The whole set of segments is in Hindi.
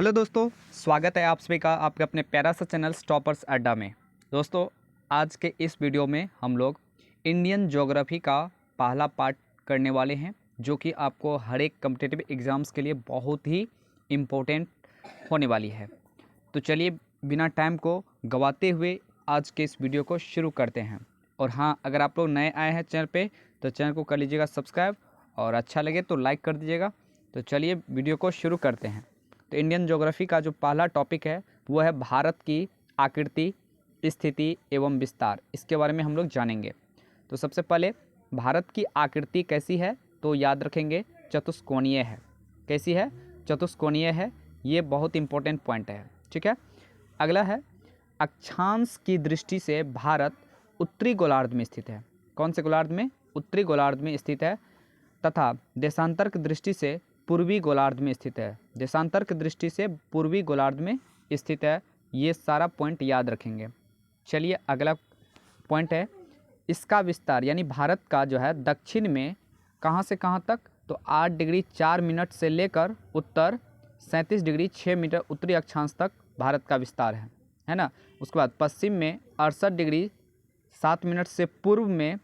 हेलो दोस्तों, स्वागत है आप सभी का आपके अपने प्यारा सा चैनल टॉपर्स अड्डा में। दोस्तों, आज के इस वीडियो में हम लोग इंडियन ज्योग्राफी का पहला पार्ट करने वाले हैं, जो कि आपको हर एक कम्पिटिटिव एग्ज़ाम्स के लिए बहुत ही इम्पोर्टेंट होने वाली है। तो चलिए बिना टाइम को गवाते हुए आज के इस वीडियो को शुरू करते हैं। और हाँ, अगर आप लोग नए आए हैं चैनल पे तो चैनल को कर लीजिएगा सब्सक्राइब और अच्छा लगे तो लाइक कर दीजिएगा। तो चलिए वीडियो को शुरू करते हैं। तो इंडियन ज्योग्राफी का जो पहला टॉपिक है वो है भारत की आकृति, स्थिति एवं विस्तार। इसके बारे में हम लोग जानेंगे। तो सबसे पहले भारत की आकृति कैसी है तो याद रखेंगे चतुष्कोणीय है। कैसी है? चतुष्कोणीय है। ये बहुत इंपॉर्टेंट पॉइंट है, ठीक है। अगला है अक्षांश की दृष्टि से भारत उत्तरी गोलार्ध में स्थित है। कौन से गोलार्ध में? उत्तरी गोलार्ध में स्थित है। तथा देशांतर की दृष्टि से पूर्वी गोलार्ध में स्थित है। देशांतर की दृष्टि से पूर्वी गोलार्ध में स्थित है। ये सारा पॉइंट याद रखेंगे। चलिए अगला पॉइंट है इसका विस्तार, यानी भारत का जो है दक्षिण में कहाँ से कहाँ तक, तो 8 डिग्री 4 मिनट से लेकर उत्तर 37 डिग्री 6 मिनट उत्तरी अक्षांश तक भारत का विस्तार है ना। उसके बाद पश्चिम में 68 डिग्री 7 मिनट से पूर्व में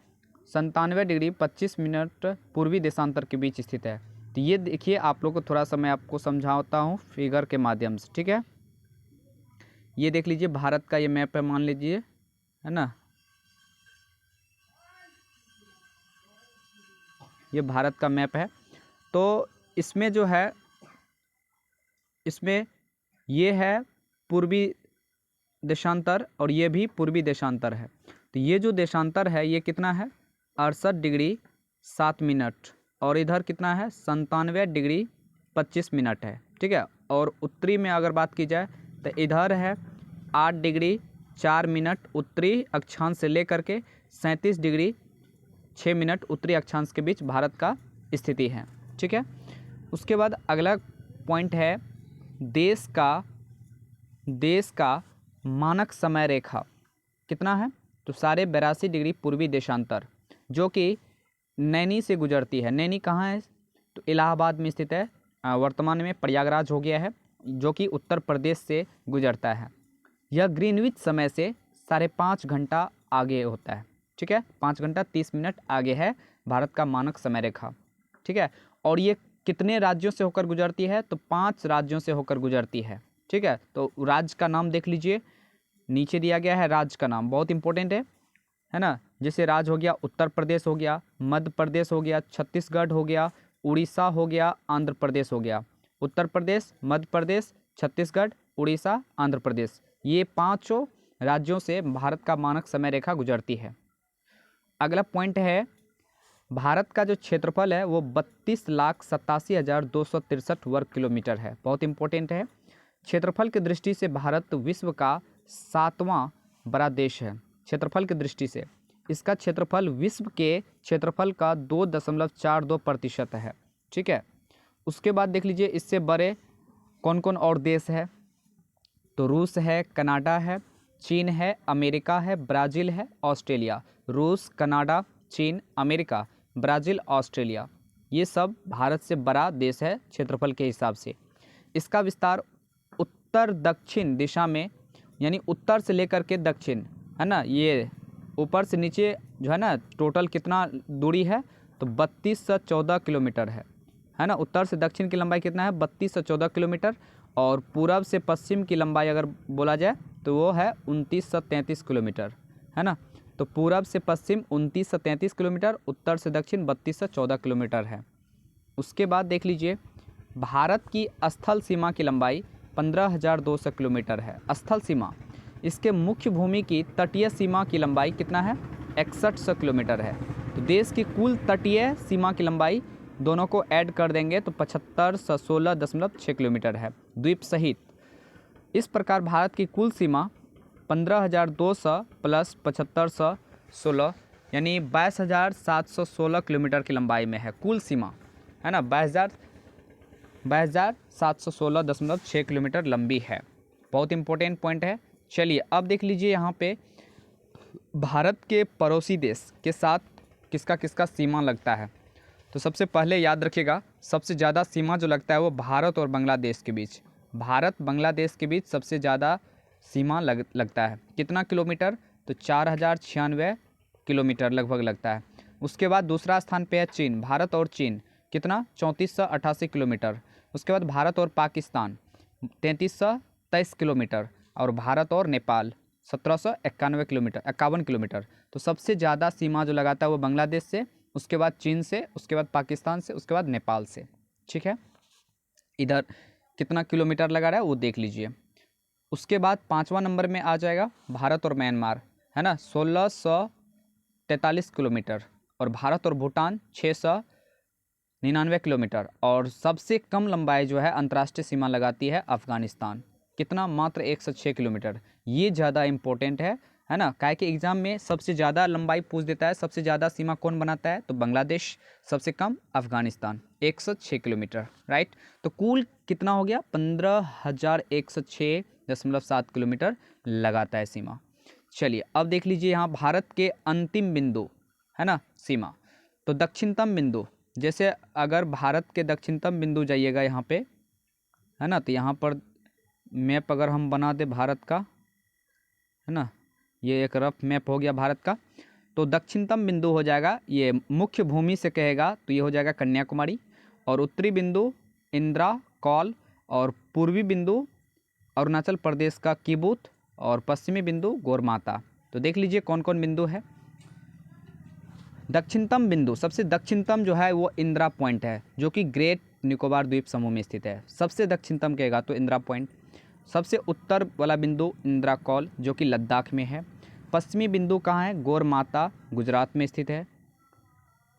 97 डिग्री 25 मिनट पूर्वी देशांतर के बीच स्थित है। तो ये देखिए, आप लोग को थोड़ा सा मैं आपको समझाता हूँ फिगर के माध्यम से, ठीक है। ये देख लीजिए, भारत का ये मैप है, मान लीजिए, है ना। ये भारत का मैप है। तो इसमें जो है, इसमें ये है पूर्वी देशांतर और ये भी पूर्वी देशांतर है। तो ये जो देशांतर है ये कितना है? 68 डिग्री 7 मिनट और इधर कितना है? 97 डिग्री 25 मिनट है, ठीक है। और उत्तरी में अगर बात की जाए तो इधर है 8 डिग्री 4 मिनट उत्तरी अक्षांश से लेकर के 37 डिग्री 6 मिनट उत्तरी अक्षांश के बीच भारत का स्थिति है, ठीक है। उसके बाद अगला पॉइंट है देश का मानक समय रेखा कितना है? तो 82.5 डिग्री पूर्वी देशांतर, जो कि नैनी से गुजरती है। नैनी कहाँ है? तो इलाहाबाद में स्थित है। वर्तमान में प्रयागराज हो गया है, जो कि उत्तर प्रदेश से गुजरता है। यह ग्रीनविच समय से 5.5 घंटा आगे होता है, ठीक है। 5 घंटा 30 मिनट आगे है भारत का मानक समय रेखा, ठीक है। और ये कितने राज्यों से होकर गुजरती है? तो 5 राज्यों से होकर गुजरती है, ठीक है। तो राज्य का नाम देख लीजिए, नीचे दिया गया है राज्य का नाम, बहुत इंपॉर्टेंट है ना। जैसे राज्य हो गया उत्तर प्रदेश हो गया, मध्य प्रदेश हो गया, छत्तीसगढ़ हो गया, उड़ीसा हो गया, आंध्र प्रदेश हो गया। उत्तर प्रदेश, मध्य प्रदेश, छत्तीसगढ़, उड़ीसा, आंध्र प्रदेश, ये 5 राज्यों से भारत का मानक समय रेखा गुजरती है। अगला पॉइंट है भारत का जो क्षेत्रफल है वो 32,87,263 वर्ग किलोमीटर है। बहुत इंपॉर्टेंट है। क्षेत्रफल की दृष्टि से भारत विश्व का 7वां बड़ा देश है। क्षेत्रफल की दृष्टि से इसका क्षेत्रफल विश्व के क्षेत्रफल का 2.42% है, ठीक है। उसके बाद देख लीजिए इससे बड़े कौन कौन और देश है, तो रूस है, कनाडा है, चीन है, अमेरिका है, ब्राज़ील है, ऑस्ट्रेलिया। रूस, कनाडा, चीन, अमेरिका, ब्राज़ील, ऑस्ट्रेलिया, ये सब भारत से बड़ा देश है क्षेत्रफल के हिसाब से। इसका विस्तार उत्तर दक्षिण दिशा में, यानी उत्तर से लेकर के दक्षिण, है ना, ये ऊपर से नीचे जो है ना, टोटल कितना दूरी है? तो 3214 किलोमीटर है ना। उत्तर से दक्षिण की लंबाई कितना है? 3214 किलोमीटर। और पूरब से पश्चिम की लंबाई अगर बोला जाए तो वो है 2933 किलोमीटर, है ना। तो पूरब से पश्चिम 2933 किलोमीटर, उत्तर से दक्षिण 3214 किलोमीटर है। उसके बाद देख लीजिए भारत की स्थल सीमा की लंबाई 15,200 किलोमीटर है, स्थल सीमा। इसके मुख्य भूमि की तटीय सीमा की लंबाई कितना है? 6100 किलोमीटर है। तो देश की कुल तटीय सीमा की लंबाई दोनों को ऐड कर देंगे तो 7516.6 किलोमीटर है, द्वीप सहित। इस प्रकार भारत की कुल सीमा 15,200 प्लस 7516 यानी 22,716 किलोमीटर की लंबाई में है कुल सीमा, है ना। 22,716.6 किलोमीटर लंबी है। बहुत इंपॉर्टेंट पॉइंट है। चलिए अब देख लीजिए यहाँ पे भारत के पड़ोसी देश के साथ किसका किसका सीमा लगता है। तो सबसे पहले याद रखिएगा, सबसे ज़्यादा सीमा जो लगता है वो भारत और बांग्लादेश के बीच। भारत बांग्लादेश के बीच सबसे ज़्यादा सीमा लगता है। कितना किलोमीटर? तो 4096 किलोमीटर लगभग लगता है। उसके बाद दूसरा स्थान पे है चीन, भारत और चीन कितना? 3488 किलोमीटर। उसके बाद भारत और पाकिस्तान 3323 किलोमीटर, और भारत और नेपाल 1791 किलोमीटर, 51 किलोमीटर। तो सबसे ज़्यादा सीमा जो लगाता है वो बांग्लादेश से, उसके बाद चीन से, उसके बाद पाकिस्तान से, उसके बाद नेपाल से। ठीक है, इधर कितना किलोमीटर लगा रहा है वो देख लीजिए। उसके बाद 5वां नंबर में आ जाएगा भारत और म्यांमार, है ना, 1643 किलोमीटर, और भारत और भूटान 699 किलोमीटर। और सबसे कम लंबाई जो है अंतर्राष्ट्रीय सीमा लगाती है अफगानिस्तान, कितना? मात्र 106 किलोमीटर। ये ज़्यादा इंपॉर्टेंट है ना, काहे कि एग्जाम में सबसे ज़्यादा लंबाई पूछ देता है। सबसे ज़्यादा सीमा कौन बनाता है? तो बांग्लादेश, सबसे कम अफगानिस्तान 106 किलोमीटर, राइट। तो कुल कितना हो गया? 15,106.7 किलोमीटर लगाता है सीमा। चलिए अब देख लीजिए यहाँ भारत के अंतिम बिंदु, है ना, सीमा। तो दक्षिणतम बिंदु, जैसे अगर भारत के दक्षिणतम बिंदु जाइएगा यहाँ पे, है ना, तो यहाँ पर मैप अगर हम बना दे भारत का, है ना, ये एक रफ मैप हो गया भारत का। तो दक्षिणतम बिंदु हो जाएगा, ये मुख्य भूमि से कहेगा तो ये हो जाएगा कन्याकुमारी, और उत्तरी बिंदु इंदिरा कौल, और पूर्वी बिंदु अरुणाचल प्रदेश का किबुत, और पश्चिमी बिंदु गोरमाता। तो देख लीजिए कौन कौन बिंदु है। दक्षिणतम बिंदु, सबसे दक्षिणतम जो है वो इंदिरा पॉइंट है, जो कि ग्रेट निकोबार द्वीप समूह में स्थित है। सबसे दक्षिणतम कहेगा तो इंदिरा पॉइंट। सबसे उत्तर वाला बिंदु इंदिरा कौल, जो कि लद्दाख में है। पश्चिमी बिंदु कहाँ है? गोरमाता, गुजरात में स्थित है।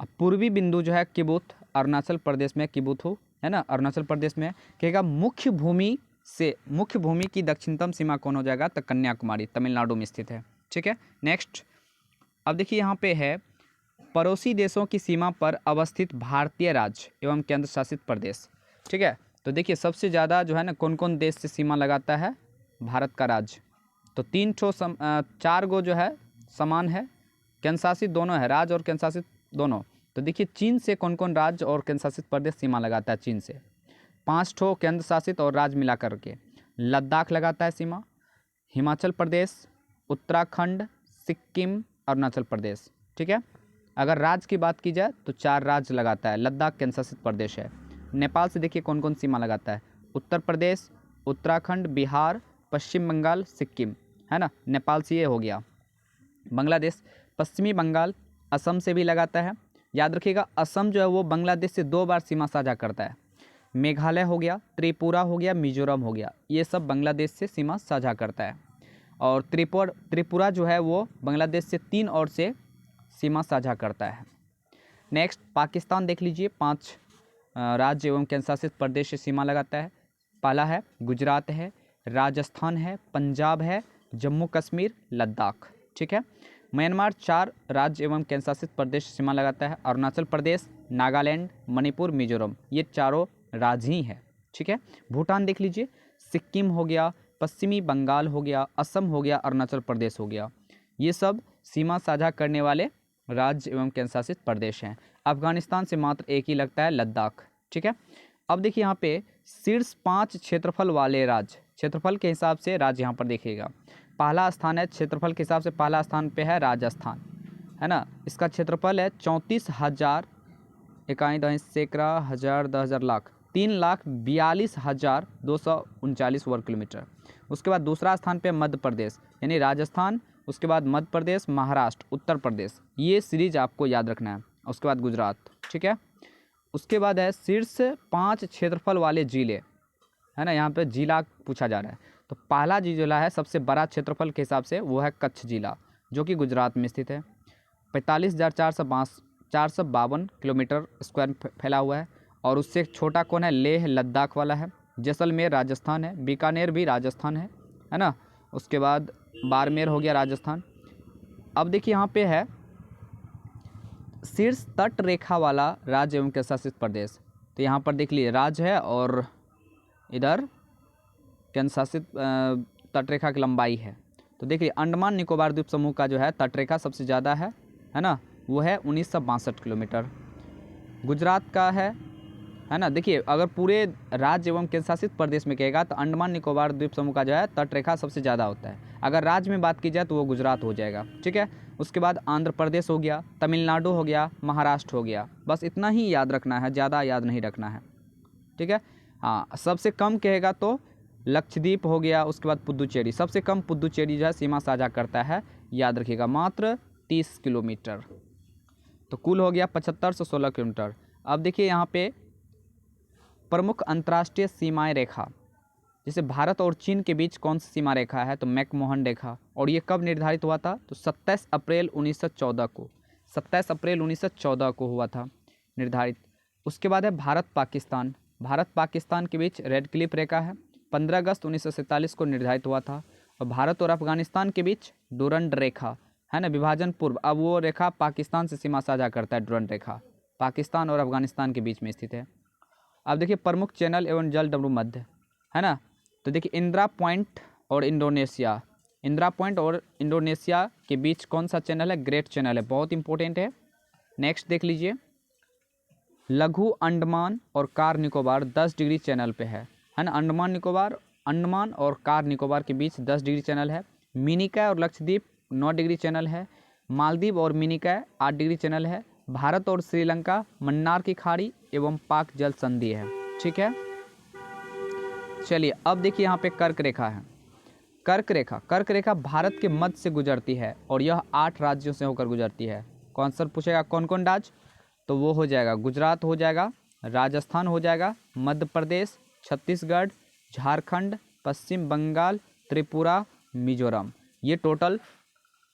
अब पूर्वी बिंदु जो है किबुत, अरुणाचल प्रदेश में किबुथु, है ना, अरुणाचल प्रदेश में कहेगा। मुख्य भूमि से, मुख्य भूमि की दक्षिणतम सीमा कौन हो जाएगा? तो कन्याकुमारी, तमिलनाडु में स्थित है। ठीक है, नेक्स्ट। अब देखिए यहाँ पे है पड़ोसी देशों की सीमा पर अवस्थित भारतीय राज्य एवं केंद्र शासित प्रदेश। ठीक है, तो देखिए सबसे ज़्यादा जो है ना कौन कौन देश से सीमा लगाता है भारत का राज्य? तो 4 गो जो है समान है, केंद्र शासित दोनों है, राज्य और केंद्र शासित दोनों। तो देखिए चीन से कौन कौन राज्य और केंद्र शासित प्रदेश सीमा लगाता है? चीन से 5 ठो केंद्र शासित और राज्य मिला करके। लद्दाख लगाता है सीमा, हिमाचल प्रदेश, उत्तराखंड, सिक्किम, अरुणाचल प्रदेश। ठीक है, अगर राज्य की बात की जाए तो 4 राज्य लगाता है, लद्दाख केंद्र शासित प्रदेश है। नेपाल से देखिए कौन कौन सीमा लगाता है? उत्तर प्रदेश, उत्तराखंड, बिहार, पश्चिम बंगाल, सिक्किम, है ना, नेपाल से ये हो गया। बांग्लादेश, पश्चिमी बंगाल, असम से भी लगाता है। याद रखिएगा असम जो है वो बांग्लादेश से 2 बार सीमा साझा करता है। मेघालय हो गया, त्रिपुरा हो गया, मिजोरम हो गया, ये सब बांग्लादेश से सीमा साझा करता है। और त्रिपुरा जो है वो बांग्लादेश से 3 और से सीमा साझा करता है। नेक्स्ट, पाकिस्तान देख लीजिए, 5 राज्य एवं केंद्र शासित प्रदेश से सीमा लगाता है। पहला है गुजरात है, राजस्थान है, पंजाब है, जम्मू कश्मीर, लद्दाख। ठीक है, म्यांमार 4 राज्य एवं केंद्र शासित प्रदेश से सीमा लगाता है। अरुणाचल प्रदेश, नागालैंड, मणिपुर, मिजोरम, ये चारों राज्य ही है। ठीक है, भूटान देख लीजिए, सिक्किम हो गया, पश्चिमी बंगाल हो गया, असम हो गया, अरुणाचल प्रदेश हो गया, ये सब सीमा साझा करने वाले राज्य एवं केंद्र शासित प्रदेश हैं। अफगानिस्तान से मात्र एक ही लगता है, लद्दाख। ठीक है, अब देखिए यहाँ पे शीर्ष 5 क्षेत्रफल वाले राज्य, क्षेत्रफल के हिसाब से राज्य यहाँ पर देखिएगा। पहला स्थान है क्षेत्रफल के हिसाब से, पहला स्थान पे है राजस्थान, है ना, इसका क्षेत्रफल है 34,000 इकाई दही सैकड़ा हज़ार 10,000 लाख 3,42,239 वर्ग किलोमीटर। उसके बाद दूसरा स्थान पे मध्य प्रदेश यानी राजस्थान, उसके बाद मध्य प्रदेश, महाराष्ट्र, उत्तर प्रदेश, ये सीरीज आपको याद रखना है। उसके बाद गुजरात। ठीक है, उसके बाद है शीर्ष 5 क्षेत्रफल वाले जिले, है ना, यहाँ पे जिला पूछा जा रहा है। तो पहला जिला है सबसे बड़ा क्षेत्रफल के हिसाब से, वो है कच्छ जिला, जो कि गुजरात में स्थित है। 45,452 किलोमीटर स्क्वायर फैला हुआ है। और उससे छोटा कौन है? लेह लद्दाख वाला है। जैसलमेर राजस्थान है, बीकानेर भी राजस्थान है ना। उसके बाद बाड़मेर हो गया राजस्थान। अब देखिए यहाँ पे है शीर्ष तट रेखा वाला राज्य एवं केंद्र शासित प्रदेश। तो यहाँ पर देख लिए राज्य है और इधर केंद्र शासित तटरेखा की लंबाई है। तो देखिए अंडमान निकोबार द्वीप समूह का जो है तटरेखा सबसे ज़्यादा है ना, वो है 1962 किलोमीटर। गुजरात का है है ना। देखिए अगर पूरे राज्य एवं केंद्र शासित प्रदेश में कहेगा तो अंडमान निकोबार द्वीप समूह का जो है तट रेखा सबसे ज़्यादा होता है। अगर राज्य में बात की जाए तो वो गुजरात हो जाएगा, ठीक है। उसके बाद आंध्र प्रदेश हो गया, तमिलनाडु हो गया, महाराष्ट्र हो गया, बस इतना ही याद रखना है, ज़्यादा याद नहीं रखना है, ठीक है। हाँ, सबसे कम कहेगा तो लक्षद्वीप हो गया, उसके बाद पुदुचेरी, सबसे कम पुदुचेरी जो है सीमा साझा करता है, याद रखिएगा, मात्र 30 किलोमीटर। तो कुल हो गया 75 से 16 किलोमीटर। अब देखिए यहाँ पे प्रमुख अंतर्राष्ट्रीय सीमाएं रेखा, जैसे भारत और चीन के बीच कौन सी सीमा रेखा है, तो मैकमोहन रेखा। और ये कब निर्धारित हुआ था, तो 27 अप्रैल 1914 को, 27 अप्रैल 1914 को हुआ था निर्धारित। उसके बाद है भारत पाकिस्तान, भारत पाकिस्तान के बीच रेड क्लिफ रेखा है, 15 अगस्त 1947 को निर्धारित हुआ था। और भारत और अफगानिस्तान के बीच डुरंड रेखा है ना, विभाजन पूर्व, अब वो रेखा पाकिस्तान से सीमा साझा करता है, डुरंड रेखा पाकिस्तान और अफगानिस्तान के बीच में स्थित है। अब देखिए प्रमुख चैनल एवं जल डमरू मध्य, है ना। तो देखिए इंदिरा पॉइंट और इंडोनेशिया, इंदिरा पॉइंट और इंडोनेशिया के बीच कौन सा चैनल है, ग्रेट चैनल है, बहुत इंपॉर्टेंट है। नेक्स्ट देख लीजिए, लघु अंडमान और कार निकोबार 10 डिग्री चैनल पे है ना। अंडमान निकोबार, अंडमान और कार निकोबार के बीच 10 डिग्री चैनल है। मिनिकॉय और लक्षद्वीप 9 डिग्री चैनल है। मालदीव और मिनिकॉय 8 डिग्री चैनल है। भारत और श्रीलंका मन्नार की खाड़ी एवं पाक जल संधि है, ठीक है। चलिए अब देखिए यहाँ पे कर्क रेखा है, कर्क रेखा, कर्क रेखा भारत के मध्य से गुजरती है और यह 8 राज्यों से होकर गुजरती है। कौन सा पूछेगा कौन कौन राज्य, तो वो हो जाएगा गुजरात हो जाएगा, राजस्थान हो जाएगा, मध्य प्रदेश, छत्तीसगढ़, झारखंड, पश्चिम बंगाल, त्रिपुरा, मिजोरम। ये टोटल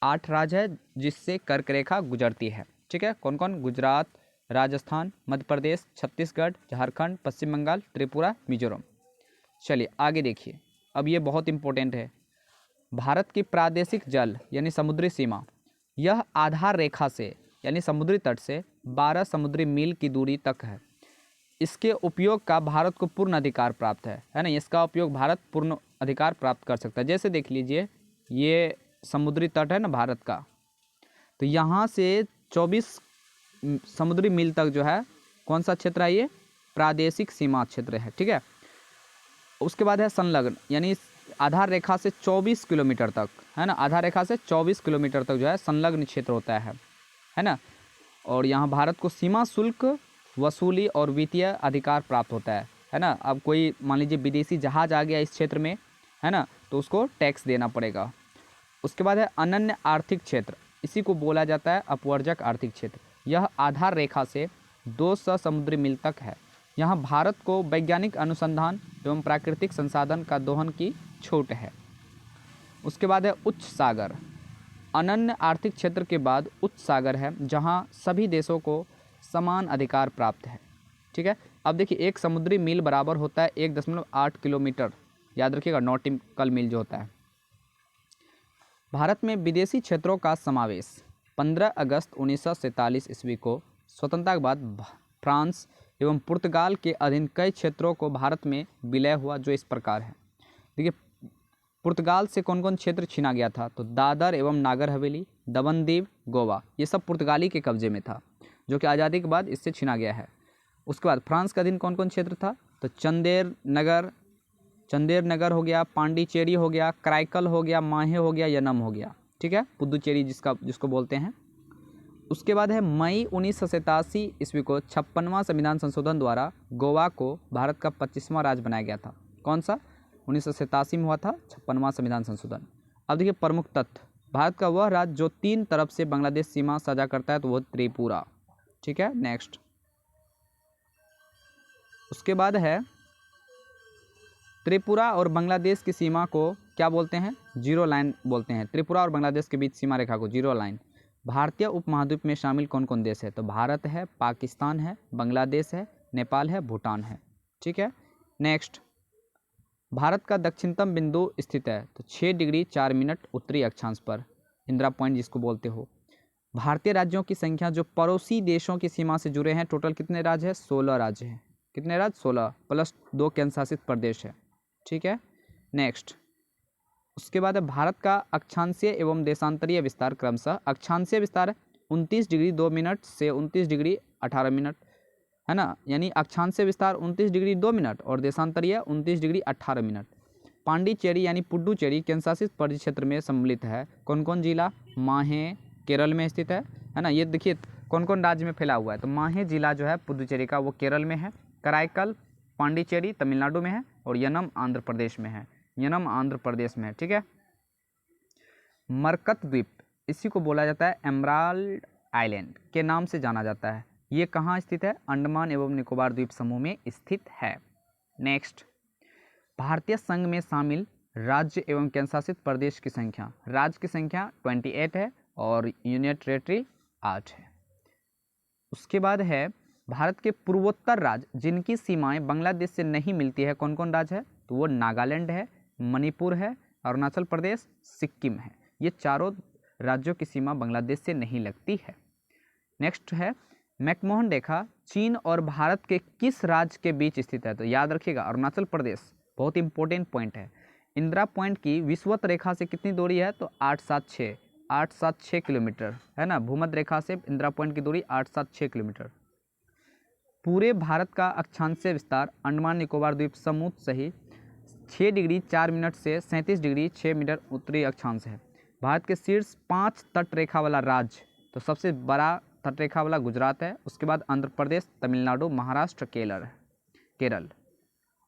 8 राज्य है जिससे कर्क रेखा गुजरती है, ठीक है। कौन कौन, गुजरात, राजस्थान, मध्य प्रदेश, छत्तीसगढ़, झारखंड, पश्चिम बंगाल, त्रिपुरा, मिजोरम। चलिए आगे देखिए, अब ये बहुत इंपॉर्टेंट है। भारत की प्रादेशिक जल यानी समुद्री सीमा, यह आधार रेखा से यानी समुद्री तट से 12 समुद्री मील की दूरी तक है। इसके उपयोग का भारत को पूर्ण अधिकार प्राप्त है ना। इसका उपयोग भारत पूर्ण अधिकार प्राप्त कर सकता है। जैसे देख लीजिए ये समुद्री तट है ना भारत का, तो यहाँ से 24 समुद्री मील तक जो है कौन सा क्षेत्र है, ये प्रादेशिक सीमा क्षेत्र है, ठीक है। उसके बाद है संलग्न, यानी आधार रेखा से 24 किलोमीटर तक, है ना, आधार रेखा से 24 किलोमीटर तक जो है संलग्न क्षेत्र होता है ना। और यहाँ भारत को सीमा शुल्क वसूली और वित्तीय अधिकार प्राप्त होता है ना। अब कोई मान लीजिए विदेशी जहाज आ गया इस क्षेत्र में, है ना, तो उसको टैक्स देना पड़ेगा। उसके बाद है अनन्य आर्थिक क्षेत्र, इसी को बोला जाता है अपवर्जक आर्थिक क्षेत्र। यह आधार रेखा से 200 समुद्री मील तक है। यहाँ भारत को वैज्ञानिक अनुसंधान एवं प्राकृतिक संसाधन का दोहन की छूट है। उसके बाद है उच्च सागर, अनन्य आर्थिक क्षेत्र के बाद उच्च सागर है जहाँ सभी देशों को समान अधिकार प्राप्त है, ठीक है। अब देखिए 1 समुद्री मील बराबर होता है 1.8 किलोमीटर, याद रखिएगा, नॉटिकल मील जो होता है। भारत में विदेशी क्षेत्रों का समावेश 15 अगस्त 1947 ईस्वी को स्वतंत्रता के बाद फ्रांस एवं पुर्तगाल के अधीन कई क्षेत्रों को भारत में विलय हुआ, जो इस प्रकार है। देखिए पुर्तगाल से कौन कौन क्षेत्र छीना गया था, तो दादर एवं नागर हवेली, दमन दीव, गोवा, ये सब पुर्तगाली के कब्जे में था, जो कि आज़ादी के बाद इससे छीना गया है। उसके बाद फ्रांस के अधीन कौन कौन क्षेत्र था, तो चंदेर नगर हो गया, पांडिचेरी हो गया, कराईकल हो गया, माहे हो गया, यनम हो गया, ठीक है, पुदुचेरी जिसको बोलते हैं। उसके बाद है मई 1987 ईस्वी को 56वां संविधान संशोधन द्वारा गोवा को भारत का 25वां राज्य बनाया गया था। कौन सा, 1987 में हुआ था 56वां संविधान संशोधन। अब देखिए प्रमुख तथ्य, भारत का वह राज्य जो 3 तरफ से बांग्लादेश सीमा साझा करता है, तो वो त्रिपुरा, ठीक है। नेक्स्ट, उसके बाद है त्रिपुरा और बांग्लादेश की सीमा को क्या बोलते हैं, जीरो लाइन बोलते हैं। त्रिपुरा और बांग्लादेश के बीच सीमा रेखा को जीरो लाइन। भारतीय उपमहाद्वीप में शामिल कौन कौन देश है, तो भारत है, पाकिस्तान है, बांग्लादेश है, नेपाल है, भूटान है, ठीक है। नेक्स्ट, भारत का दक्षिणतम बिंदु स्थित है, तो 6 डिग्री 4 मिनट उत्तरी अक्षांश पर, इंदिरा पॉइंट जिसको बोलते हो। भारतीय राज्यों की संख्या जो पड़ोसी देशों की सीमा से जुड़े हैं, टोटल कितने राज्य हैं, 16 राज्य हैं। कितने राज्य, 16 प्लस 2 केंद्र शासित प्रदेश है, ठीक है। नेक्स्ट, उसके बाद है भारत का अक्षांशीय एवं देशांतरीय विस्तार क्रमशः, अक्षांशीय विस्तार 29 डिग्री 2 मिनट से 29 डिग्री 18 मिनट है ना, यानी अक्षांशीय विस्तार 29 डिग्री 2 मिनट और देशांतरीय 29 डिग्री 18 मिनट। पांडिचेरी यानी पुडुचेरी केंद्रशासित परिक्षेत्र में सम्मिलित है। कौन कौन जिला? माहे केरल में स्थित है ना। ये देखिए कौन कौन राज्य में फैला हुआ है, तो माहे जिला जो है पुडुचेरी का वो केरल में है, कराईकल पांडिचेरी तमिलनाडु में है और यनम आंध्र प्रदेश में है, यनम आंध्र प्रदेश में है, ठीक है। मरकत द्वीप, इसी को बोला जाता है एमराल्ड आइलैंड के नाम से जाना जाता है। ये कहाँ स्थित है? अंडमान एवं निकोबार द्वीप समूह में स्थित है। नेक्स्ट, भारतीय संघ में शामिल राज्य एवं केंद्रशासित प्रदेश की संख्या। राज्य की संख्या 28 है और यूनियन टेरिटरी 8 है। उसके बाद है भारत के पूर्वोत्तर राज्य जिनकी सीमाएं बांग्लादेश से नहीं मिलती है। कौन कौन राज्य है? तो वो नागालैंड है, मणिपुर है, अरुणाचल प्रदेश, सिक्किम है। ये चारों राज्यों की सीमा बांग्लादेश से नहीं लगती है। नेक्स्ट है मैकमोहन रेखा चीन और भारत के किस राज्य के बीच स्थित है? तो याद रखिएगा अरुणाचल प्रदेश, बहुत इंपॉर्टेंट पॉइंट है। इंदिरा पॉइंट की विषुवत रेखा से कितनी दूरी है? तो 876 किलोमीटर है ना। भूमध्य रेखा से इंदिरा पॉइंट की दूरी 876 किलोमीटर। पूरे भारत का अक्षांशीय विस्तार अंडमान निकोबार द्वीप समूह सहित 6 डिग्री 4 मिनट से 37 डिग्री 6 मिनट उत्तरी अक्षांश है। भारत के शीर्ष 5 तट रेखा वाला राज्य, तो सबसे बड़ा तट रेखा वाला गुजरात है, उसके बाद आंध्र प्रदेश, तमिलनाडु, महाराष्ट्र, केरल।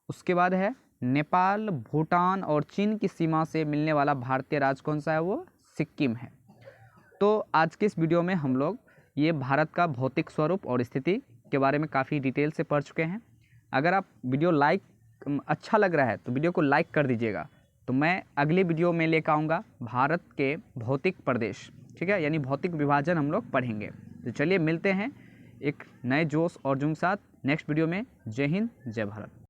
उसके बाद है नेपाल, भूटान और चीन की सीमा से मिलने वाला भारतीय राज्य कौन सा है? वो सिक्किम है। तो आज के इस वीडियो में हम लोग ये भारत का भौतिक स्वरूप और स्थिति के बारे में काफ़ी डिटेल से पढ़ चुके हैं। अगर आप वीडियो अच्छा लग रहा है तो वीडियो को लाइक कर दीजिएगा। तो मैं अगले वीडियो में लेकर आऊँगा भारत के भौतिक प्रदेश, ठीक है, यानी भौतिक विभाजन हम लोग पढ़ेंगे। तो चलिए मिलते हैं एक नए जोश और जुंग साथ नेक्स्ट वीडियो में। जय हिंद, जय भारत।